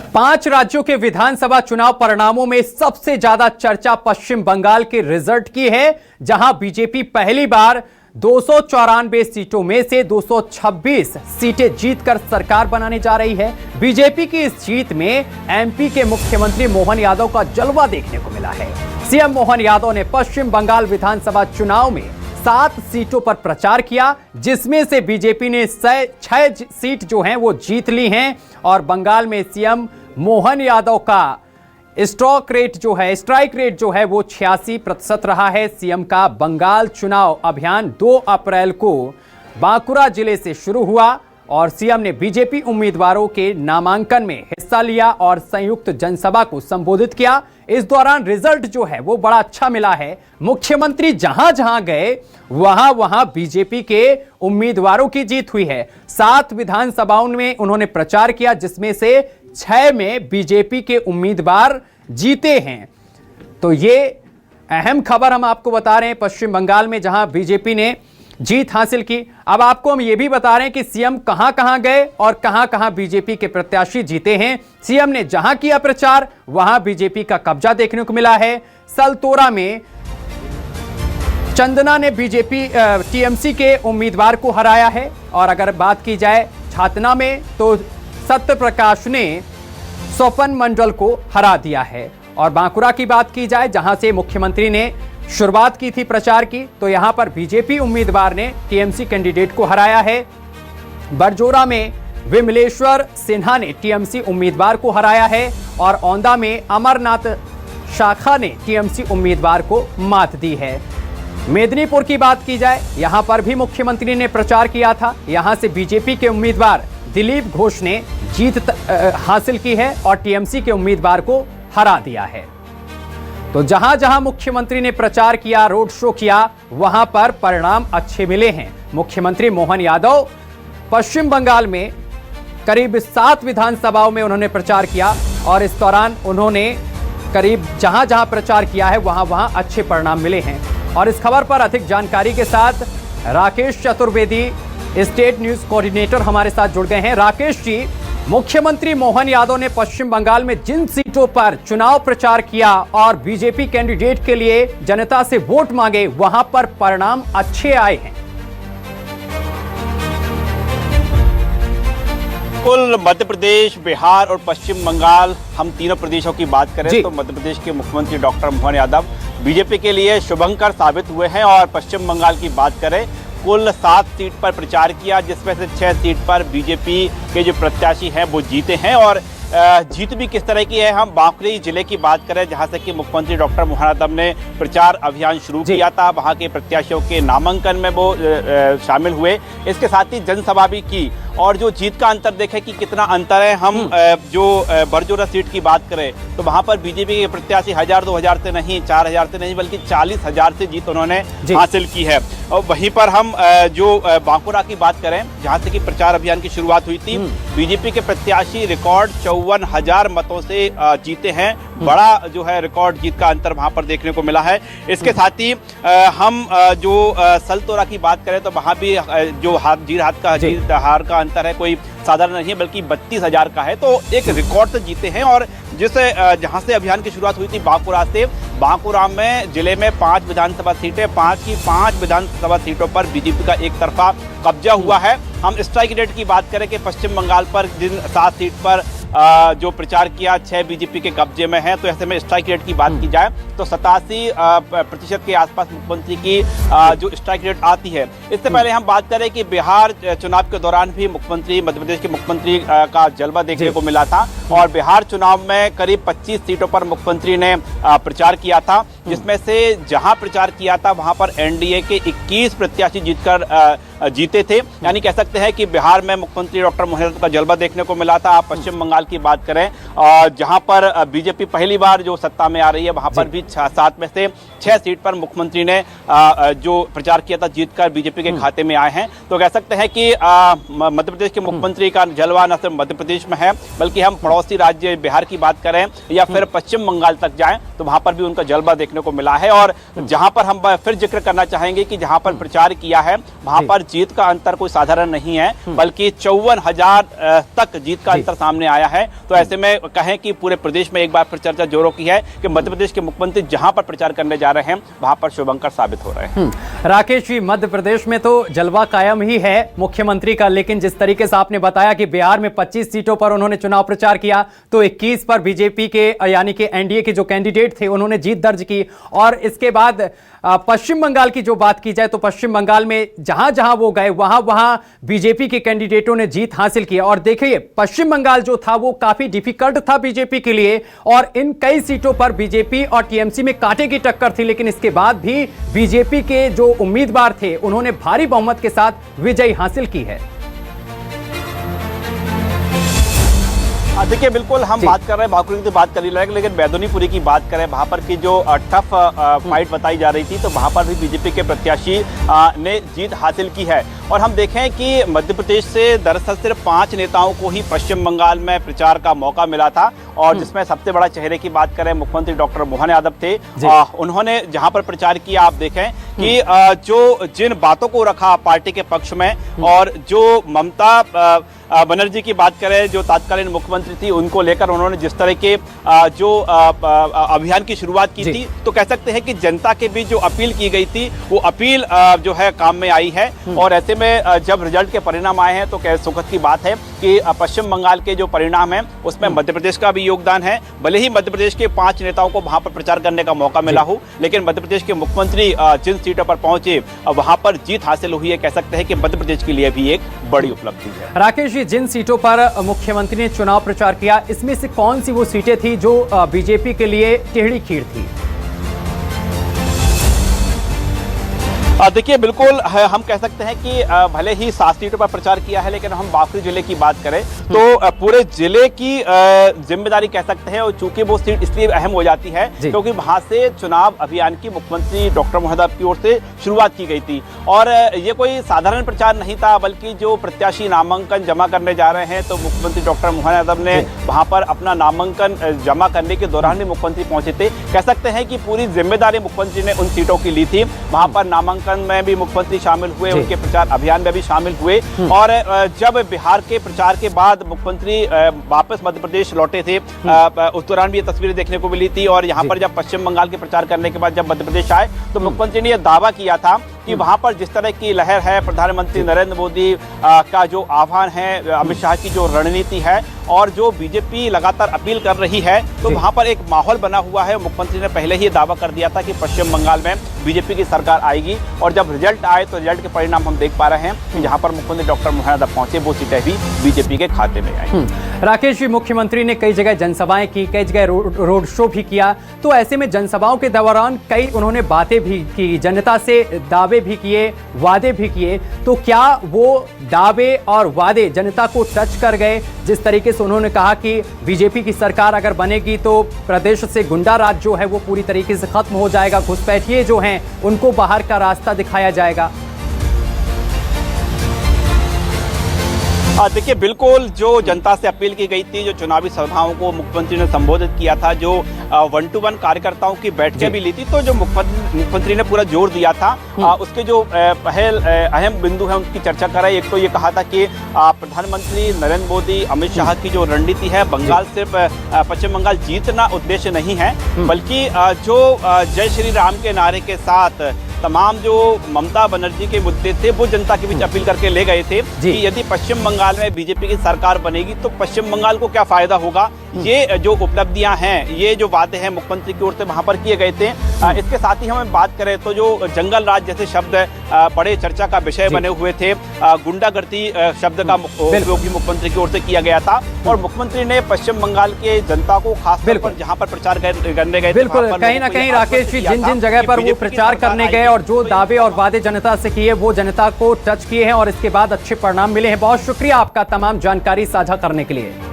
5 राज्यों के विधानसभा चुनाव परिणामों में सबसे ज्यादा चर्चा पश्चिम बंगाल के रिजल्ट की है, जहां बीजेपी पहली बार 294 सीटों में से 226 सीटें जीतकर सरकार बनाने जा रही है। बीजेपी की इस जीत में एमपी के मुख्यमंत्री मोहन यादव का जलवा देखने को मिला है। सीएम मोहन यादव ने पश्चिम बंगाल विधानसभा चुनाव में 7 सीटों पर प्रचार किया, जिसमें से बीजेपी ने 6 सीट जो हैं वो जीत ली हैं और बंगाल में सीएम मोहन यादव का स्ट्राइक रेट जो है वो 86% रहा है। सीएम का बंगाल चुनाव अभियान 2 अप्रैल को बांकुरा जिले से शुरू हुआ और सीएम ने बीजेपी उम्मीदवारों के नामांकन में हिस्सा लिया और संयुक्त जनसभा को संबोधित किया। इस दौरान रिजल्ट जो है वो बड़ा अच्छा मिला है। मुख्यमंत्री जहां जहां गए वहां वहां बीजेपी के उम्मीदवारों की जीत हुई है। 7 विधानसभाओं में उन्होंने प्रचार किया, जिसमें से 6 में बीजेपी के उम्मीदवार जीते हैं। तो ये अहम खबर हम आपको बता रहे हैं पश्चिम बंगाल में जहां बीजेपी ने जीत हासिल की। अब आपको हम ये भी बता रहे हैं कि सीएम कहां कहां गए और कहां कहां बीजेपी के प्रत्याशी जीते हैं। सीएम ने जहां किया प्रचार वहां बीजेपी का कब्जा देखने को मिला है। सलतोरा में चंदना ने बीजेपी टीएमसी के उम्मीदवार को हराया है और अगर बात की जाए छातना में तो सत्य प्रकाश ने स्वपन मंडल को हरा दिया है। और बांकुरा की बात की जाए जहां से मुख्यमंत्री ने शुरुआत की थी प्रचार की, तो यहां पर बीजेपी उम्मीदवार ने टीएमसी कैंडिडेट को हराया है। बरजोरा में विमलेश्वर सिन्हा ने टीएमसी उम्मीदवार को हराया है और औंदा में अमरनाथ शाखा ने टीएमसी उम्मीदवार को मात दी है। मेदिनीपुर की बात की जाए, यहां पर भी मुख्यमंत्री ने प्रचार किया था। यहां से बीजेपी के उम्मीदवार दिलीप घोष ने जीत हासिल की है और टीएमसी के उम्मीदवार को हरा दिया है। तो जहां जहां मुख्यमंत्री ने प्रचार किया, रोड शो किया, वहां पर परिणाम अच्छे मिले हैं। मुख्यमंत्री मोहन यादव पश्चिम बंगाल में करीब 7 विधानसभाओं में उन्होंने प्रचार किया और इस दौरान उन्होंने करीब जहां जहां प्रचार किया है वहां वहां अच्छे परिणाम मिले हैं। और इस खबर पर अधिक जानकारी के साथ Rakesh Chaturvedi state news coordinator हमारे साथ जुड़ गए हैं। राकेश जी, मुख्यमंत्री मोहन यादव ने पश्चिम बंगाल में जिन सीटों पर चुनाव प्रचार किया और बीजेपी कैंडिडेट के लिए जनता से वोट मांगे, वहां पर परिणाम अच्छे आए हैं। कुल मध्य प्रदेश, बिहार और पश्चिम बंगाल, हम तीनों प्रदेशों की बात करें तो मध्य प्रदेश के मुख्यमंत्री डॉक्टर मोहन यादव बीजेपी के लिए शुभंकर साबित हुए हैं। और पश्चिम बंगाल की बात करें, कुल 7 सीट पर प्रचार किया, जिसमें से 6 सीट पर बीजेपी के जो प्रत्याशी हैं वो जीते हैं। और जीत भी किस तरह की है, हम बांकुरा जिले की बात करें जहां से कि मुख्यमंत्री डॉक्टर मोहन यादव ने प्रचार अभियान शुरू किया था, वहां के प्रत्याशियों के नामांकन में वो शामिल हुए। इसके साथ ही जनसभा भी की और जो जीत का अंतर देखें कि कितना अंतर है। हम जो बरजोरा सीट की बात करें तो वहां पर बीजेपी के प्रत्याशी 1000-2000 से नहीं, 4000 से नहीं, बल्कि 40,000 से जीत उन्होंने हासिल की है। और वहीं पर हम जो बांकुरा की बात करें जहां से कि प्रचार अभियान की शुरुआत हुई थी, बीजेपी के प्रत्याशी रिकॉर्ड 54,000 मतों से जीते हैं। बड़ा जो है रिकॉर्ड जीत का अंतर वहां पर देखने को मिला है। इसके साथ ही हम जो सलतोरा की बात करें तो वहां भी जो जीत हार का अंतर है कोई साधारण नहीं है, बल्कि 32,000 का है। तो एक रिकॉर्ड से जीते हैं। और जिसे जहां से अभियान की शुरुआत हुई थी बांकुरा से, बांकुरा में जिले में 5 विधानसभा सीटें, 5 की 5 विधानसभा सीटों पर बीजेपी का एक तरफा कब्जा हुआ है। हम स्ट्राइक रेट की बात करें कि पश्चिम बंगाल पर जिन 7 सीट पर जो प्रचार किया 6 बीजेपी के कब्जे में है, तो ऐसे में स्ट्राइक रेट की बात की जाए तो 87% के आसपास मुख्यमंत्री की जो स्ट्राइक रेट आती है। इससे पहले हम बात करें कि बिहार चुनाव के दौरान भी मुख्यमंत्री, मध्य प्रदेश के मुख्यमंत्री का जलवा देखने को मिला था और बिहार चुनाव में करीब 25 सीटों पर मुख्यमंत्री ने प्रचार किया था, जिसमें से जहां प्रचार किया था वहां पर एनडीए के 21 प्रत्याशी जीतकर जीते थे। यानी कह सकते हैं कि बिहार में मुख्यमंत्री डॉक्टर मोहन यादव का जलवा देखने को मिला था। आप पश्चिम बंगाल की बात करें जहां पर बीजेपी पहली बार जो सत्ता में आ रही है, वहां पर भी 7 में से 6 सीट पर मुख्यमंत्री ने जो प्रचार किया था जीतकर बीजेपी के खाते में आए हैं। तो कह सकते हैं कि मध्य प्रदेश के मुख्यमंत्री का जलवा न सिर्फ मध्य प्रदेश में है, बल्कि हम पड़ोसी राज्य बिहार की बात करें या फिर पश्चिम बंगाल तक जाएं तो वहां पर भी उनका जलवा देखने को मिला है। और जहां पर हम फिर जिक्र करना चाहेंगे कि जहां पर प्रचार किया है वहां पर जीत का अंतर कोई साधारण नहीं है, बल्कि 54,000 तक जीत का अंतर सामने आया है। तो ऐसे में कहें कि पूरे प्रदेश में एक बार फिर चर्चा जोरों की है कि मध्य प्रदेश के मुख्यमंत्री जहां पर प्रचार करने जा रहे हैं वहां पर शुभंकर साबित हो रहे हैं। राकेश जी, मध्य प्रदेश में तो जलवा कायम ही है मुख्यमंत्री का, लेकिन जिस तरीके से आपने बताया कि बिहार में 25 सीटों पर उन्होंने चुनाव प्रचार किया तो 21 पर बीजेपी के यानी कि एनडीए के जो कैंडिडेट थे उन्होंने जीत दर्ज की। और इसके बाद पश्चिम बंगाल की जो बात की जाए तो पश्चिम बंगाल में जहां जहां वो गए वहां वहां बीजेपी के कैंडिडेटों ने जीत हासिल की। और देखिए, पश्चिम बंगाल जो था वो काफी डिफिकल्ट था बीजेपी के लिए और इन कई सीटों पर बीजेपी और टीएमसी में कांटे की टक्कर थी, लेकिन इसके बाद भी बीजेपी के जो उम्मीदवार थे उन्होंने भारी बहुमत के साथ विजय हासिल की है। देखिए, बिल्कुल हम बात कर रहे हैं भाकुरी की बात कर रही है, लेकिन बैदोनीपुरी की बात करें, वहां पर की जो टफ फाइट बताई जा रही थी तो वहां पर भी बीजेपी के प्रत्याशी ने जीत हासिल की है। और हम देखें कि मध्य प्रदेश से दरअसल सिर्फ 5 नेताओं को ही पश्चिम बंगाल में प्रचार का मौका मिला था और जिसमें सबसे बड़ा चेहरे की बात करें मुख्यमंत्री डॉक्टर मोहन यादव थे। उन्होंने जहां पर प्रचार किया, आप देखें कि जो जिन बातों को रखा पार्टी के पक्ष में और जो ममता बनर्जी की बात करें जो तत्कालीन मुख्यमंत्री थी उनको लेकर उन्होंने जिस तरह के जो अभियान की शुरुआत की थी, तो कह सकते हैं कि जनता के बीच जो अपील की गई थी वो अपील जो है काम में आई है। और ऐसे में जब रिजल्ट के परिणाम आए हैं तो क्या सुखद की बात है कि पश्चिम बंगाल के जो परिणाम है उसमें मध्य प्रदेश का भी योगदान है। भले ही मध्य प्रदेश के 5 नेताओं को वहां पर प्रचार करने का मौका मिला हो, लेकिन मध्य प्रदेश के मुख्यमंत्री जिन सीटों पर पहुंचे वहां पर जीत हासिल हुई है। कह सकते हैं कि मध्य प्रदेश के लिए भी एक बड़ी उपलब्धि है। राकेश जी, जिन सीटों पर मुख्यमंत्री ने चुनाव प्रचार किया इसमें से कौन सी वो सीटें थी जो बीजेपी के लिए टेढ़ी खीर थी? देखिए, बिल्कुल हम कह सकते हैं कि भले ही 7 सीटों पर प्रचार किया है, लेकिन हम बावरी जिले की बात करें तो पूरे जिले की जिम्मेदारी कह सकते हैं। और चूंकि वो सीट इसलिए अहम हो जाती है क्योंकि वहां से चुनाव अभियान की मुख्यमंत्री डॉक्टर मोहन यादव की ओर से शुरुआत की गई थी। और ये कोई साधारण प्रचार नहीं था, बल्कि जो प्रत्याशी नामांकन जमा करने जा रहे हैं तो मुख्यमंत्री डॉक्टर मोहन यादव ने वहां पर अपना नामांकन जमा करने के दौरान भी मुख्यमंत्री पहुंचे थे। कह सकते हैं कि पूरी जिम्मेदारी मुख्यमंत्री ने उन सीटों की ली थी। वहां पर नामांकन में भी मुख्यमंत्री शामिल हुए, उनके प्रचार अभियान में भी शामिल हुए। और जब बिहार के प्रचार के बाद मुख्यमंत्री वापस मध्य प्रदेश लौटे थे उस दौरान भी ये तस्वीरें देखने को मिली थी। और यहाँ पर जब पश्चिम बंगाल के प्रचार करने के बाद जब मध्य प्रदेश आए तो मुख्यमंत्री ने यह दावा किया था कि वहां पर जिस तरह की लहर है, प्रधानमंत्री नरेंद्र मोदी का जो आह्वान है, अमित शाह की जो रणनीति है और जो बीजेपी लगातार अपील कर रही है, तो वहां पर एक माहौल बना हुआ है। मुख्यमंत्री ने पहले ही दावा कर दिया था कि पश्चिम बंगाल में बीजेपी की सरकार आएगी। और जब रिजल्ट आए तो रिजल्ट के परिणाम हम देख पा रहे हैं कि जहां पर मुख्यमंत्री डॉक्टर मोहन यादव पहुंचे वो सीटें भी बीजेपी के खाते में आई। राकेश जी, मुख्यमंत्री ने कई जगह जनसभाएं की, कई जगह रोड शो भी किया, तो ऐसे में जनसभाओं के दौरान कई उन्होंने बातें भी की, जनता से दावे भी किए, वादे भी किए, तो क्या वो दावे और वादे जनता को टच कर गए? जिस तरीके से उन्होंने कहा कि बीजेपी की सरकार अगर बनेगी तो प्रदेश से गुंडा राज जो है वो पूरी तरीके से खत्म हो जाएगा, घुसपैठिए जो हैं उनको बाहर का रास्ता दिखाया जाएगा। देखिए, बिल्कुल जो जनता से अपील की गई थी, जो चुनावी सभाओं को मुख्यमंत्री ने संबोधित किया था, जो 1-to-1 कार्यकर्ताओं की बैठकें भी ली थी, तो जो मुख्यमंत्री ने पूरा जोर दिया था उसके जो अहम बिंदु हैं उनकी चर्चा कराई। एक तो ये कहा था कि प्रधानमंत्री नरेंद्र मोदी, अमित शाह की जो रणनीति है, बंगाल सिर्फ पश्चिम बंगाल जीतना उद्देश्य नहीं है, बल्कि जो जय श्री राम के नारे के साथ तमाम जो ममता बनर्जी के मुद्दे थे वो जनता के बीच अपील करके ले गए थे कि यदि पश्चिम बंगाल में बीजेपी की सरकार बनेगी तो पश्चिम बंगाल को क्या फायदा होगा। ये जो उपलब्धियां हैं, ये जो बातें हैं मुख्यमंत्री की ओर से वहां पर किए गए थे। इसके साथ ही हमें बात करें तो जो जंगल राज जैसे शब्द बड़े चर्चा का विषय बने हुए थे, गुंडागर्दी शब्द का उपयोग भी मुख्यमंत्री की ओर से किया गया था। और मुख्यमंत्री ने पश्चिम बंगाल के जनता को खासतौर पर जहां पर प्रचार करने गए, बिल्कुल कहीं ना कहीं राकेश जी जिन जगह पर वो प्रचार करने गए और जो दावे और वादे जनता से किए वो जनता को टच किए हैं और इसके बाद अच्छे परिणाम मिले हैं। बहुत शुक्रिया आपका तमाम जानकारी साझा करने के लिए।